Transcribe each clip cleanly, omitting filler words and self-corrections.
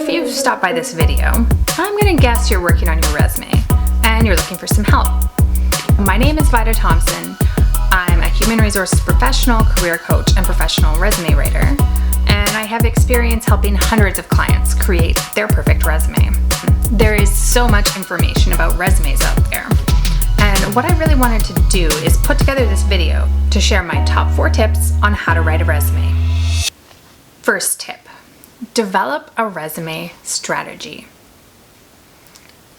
If you've stopped by this video, I'm gonna guess you're working on your resume and you're looking for some help. My name is Vida Thompson. I'm a human resources professional, career coach, and professional resume writer, and I have experience helping hundreds of clients create their perfect resume. There is so much information about resumes out there, and what I really wanted to do is put together this video to share my top 4 tips on how to write a resume. First tip. Develop a resume strategy.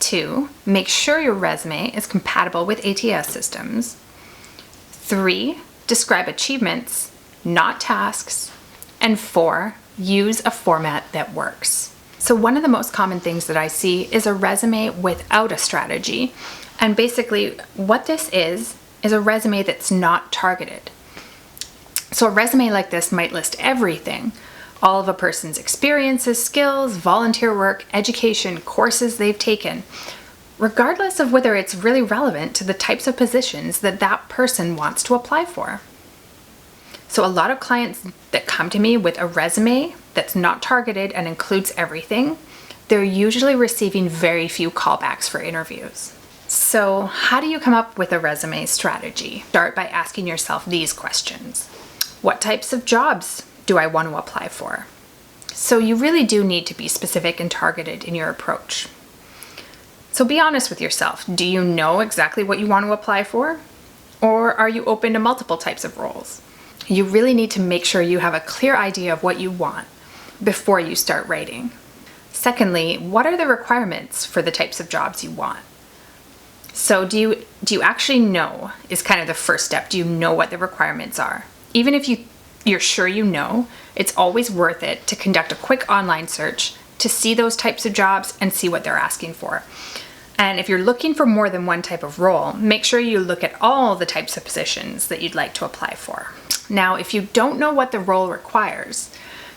2. Make sure your resume is compatible with ATS systems. 3. Describe achievements, not tasks. And 4. Use a format that works. So one of the most common things that I see is a resume without a strategy. And basically what this is a resume that's not targeted. So a resume like this might list everything. All of a person's experiences, skills, volunteer work, education, courses they've taken, regardless of whether it's really relevant to the types of positions that that person wants to apply for. So a lot of clients that come to me with a resume that's not targeted and includes everything, they're usually receiving very few callbacks for interviews. So how do you come up with a resume strategy? Start by asking yourself these questions. What types of jobs do I want to apply for? So you really do need to be specific and targeted in your approach. So be honest with yourself. Do you know exactly what you want to apply for? Or are you open to multiple types of roles? You really need to make sure you have a clear idea of what you want before you start writing. Secondly, what are the requirements for the types of jobs you want? So do you actually know is kind of the first step. Do you know what the requirements are? Even if you're sure you know, it's always worth it to conduct a quick online search to see those types of jobs and see what they're asking for. And if you're looking for more than one type of role, make sure you look at all the types of positions that you'd like to apply for. Now, if you don't know what the role requires,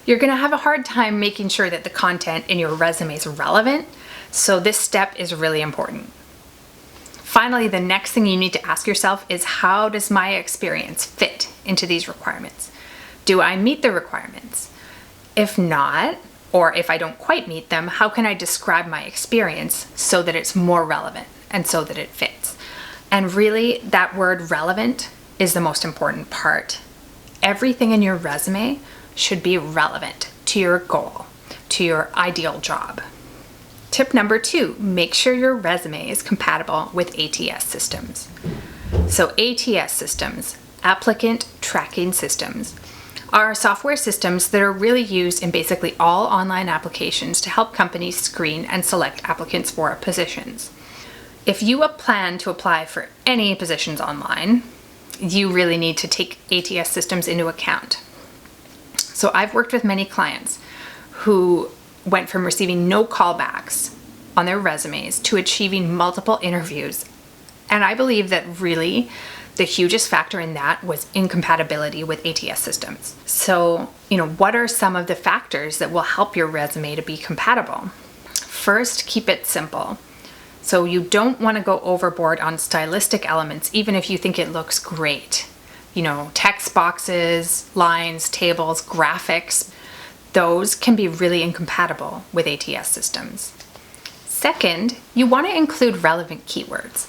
you're gonna have a hard time making sure that the content in your resume is relevant, so this step is really important. Finally, the next thing you need to ask yourself is, how does my experience fit into these requirements? Do I meet the requirements? If not, or if I don't quite meet them, how can I describe my experience so that it's more relevant and so that it fits? And really, that word relevant is the most important part. Everything in your resume should be relevant to your goal, to your ideal job. Tip number 2, make sure your resume is compatible with ATS systems. So ATS systems, applicant tracking systems, are software systems that are really used in basically all online applications to help companies screen and select applicants for positions. If you plan to apply for any positions online, you really need to take ATS systems into account. So I've worked with many clients who went from receiving no callbacks on their resumes to achieving multiple interviews. And I believe that really the hugest factor in that was incompatibility with ATS systems. So, what are some of the factors that will help your resume to be compatible? First, keep it simple. So you don't want to go overboard on stylistic elements, even if you think it looks great. Text boxes, lines, tables, graphics, those can be really incompatible with ATS systems. Second, you want to include relevant keywords.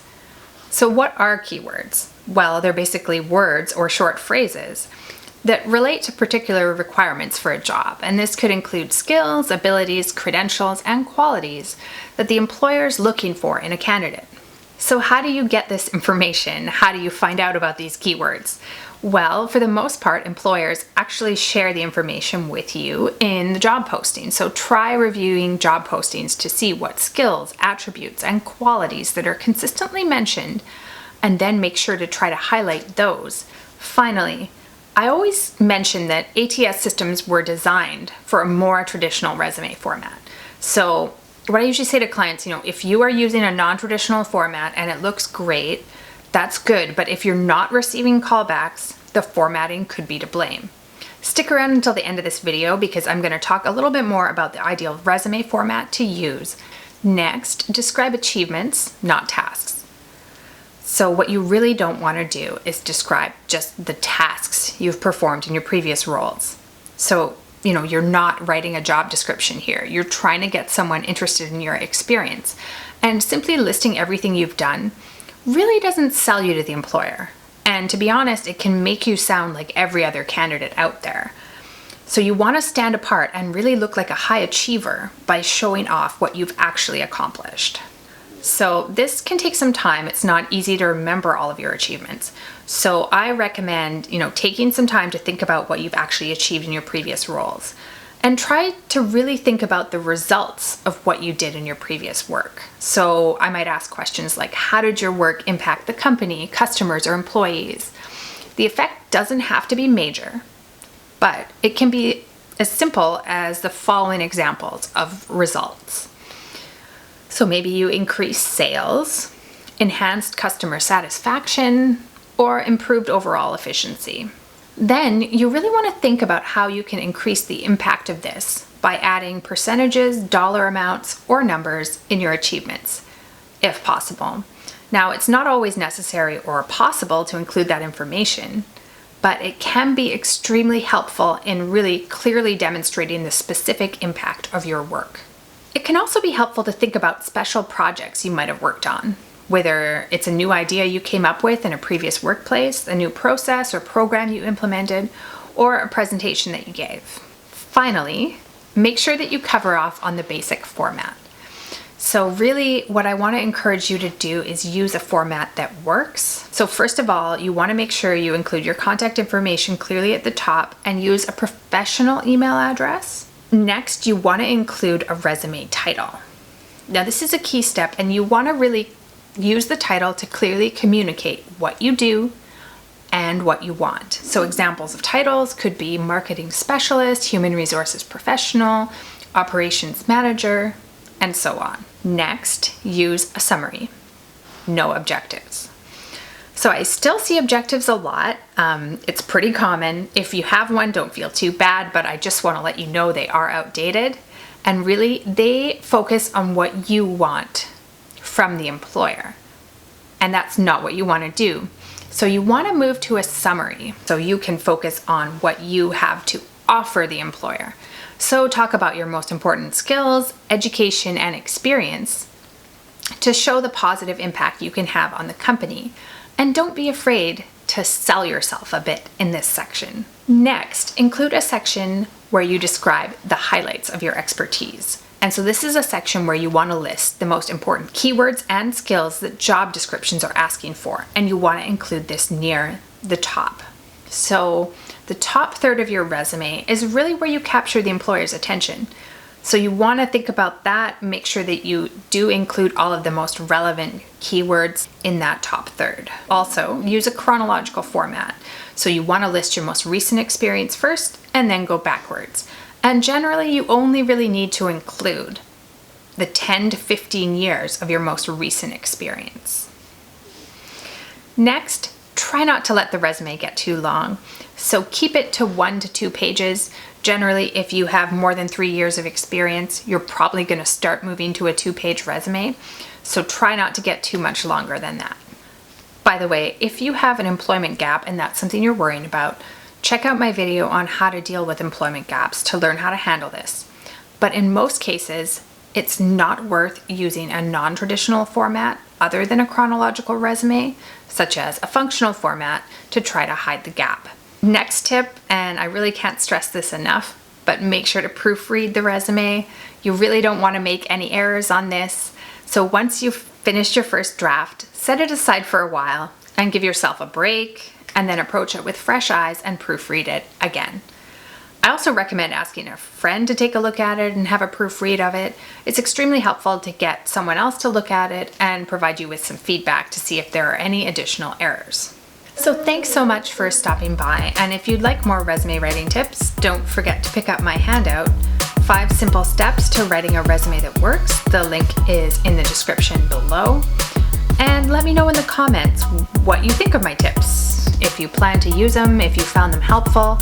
So what are keywords? Well, they're basically words or short phrases that relate to particular requirements for a job. And this could include skills, abilities, credentials, and qualities that the employer is looking for in a candidate. So how do you get this information? How do you find out about these keywords? Well, for the most part, employers actually share the information with you in the job posting. So try reviewing job postings to see what skills, attributes, and qualities that are consistently mentioned, and then make sure to try to highlight those. Finally, I always mention that ATS systems were designed for a more traditional resume format. So what I usually say to clients, if you are using a non-traditional format and it looks great, that's good. But if you're not receiving callbacks, the formatting could be to blame. Stick around until the end of this video because I'm going to talk a little bit more about the ideal resume format to use. Next, describe achievements, not tasks. So what you really don't want to do is describe just the tasks you've performed in your previous roles. So you're not writing a job description here. You're trying to get someone interested in your experience. And simply listing everything you've done really doesn't sell you to the employer. And to be honest, it can make you sound like every other candidate out there. So you want to stand apart and really look like a high achiever by showing off what you've actually accomplished. So this can take some time. It's not easy to remember all of your achievements. So I recommend, taking some time to think about what you've actually achieved in your previous roles. And try to really think about the results of what you did in your previous work. So I might ask questions like, how did your work impact the company, customers, or employees? The effect doesn't have to be major, but it can be as simple as the following examples of results. So maybe you increased sales, enhanced customer satisfaction, or improved overall efficiency. Then you really want to think about how you can increase the impact of this by adding percentages, dollar amounts, or numbers in your achievements, if possible. Now, it's not always necessary or possible to include that information, but it can be extremely helpful in really clearly demonstrating the specific impact of your work. It can also be helpful to think about special projects you might have worked on. Whether it's a new idea you came up with in a previous workplace, a new process or program you implemented, or a presentation that you gave. Finally, make sure that you cover off on the basic format. So really what I want to encourage you to do is use a format that works. So first of all, you want to make sure you include your contact information clearly at the top and use a professional email address. Next, you want to include a resume title. Now this is a key step, and you want to really use the title to clearly communicate what you do and what you want. So examples of titles could be marketing specialist, human resources professional, operations manager, and so on. Next, use a summary. No objectives. So I still see objectives a lot. It's pretty common. If you have one, don't feel too bad, but I just want to let you know they are outdated. And really, they focus on what you want from the employer. And that's not what you want to do. So you want to move to a summary so you can focus on what you have to offer the employer. So talk about your most important skills, education, and experience to show the positive impact you can have on the company. And don't be afraid to sell yourself a bit in this section. Next, include a section where you describe the highlights of your expertise. And so this is a section where you want to list the most important keywords and skills that job descriptions are asking for, and you want to include this near the top. So the top third of your resume is really where you capture the employer's attention. So you want to think about that, make sure that you do include all of the most relevant keywords in that top third. Also, use a chronological format. So you want to list your most recent experience first and then go backwards. And generally, you only really need to include the 10 to 15 years of your most recent experience. Next, try not to let the resume get too long. So keep it to 1 to 2 pages. Generally, if you have more than 3 years of experience, you're probably going to start moving to a 2-page resume. So try not to get too much longer than that. By the way, if you have an employment gap and that's something you're worrying about, check out my video on how to deal with employment gaps to learn how to handle this. But in most cases, it's not worth using a non-traditional format other than a chronological resume, such as a functional format, to try to hide the gap. Next tip, and I really can't stress this enough, but make sure to proofread the resume. You really don't want to make any errors on this. So once you've finished your first draft, set it aside for a while and give yourself a break, and then approach it with fresh eyes and proofread it again. I also recommend asking a friend to take a look at it and have a proofread of it. It's extremely helpful to get someone else to look at it and provide you with some feedback to see if there are any additional errors. So thanks so much for stopping by, and if you'd like more resume writing tips, don't forget to pick up my handout, 5 Simple Steps to Writing a Resume That Works. The link is in the description below. And let me know in the comments what you think of my tips, if you plan to use them, if you found them helpful.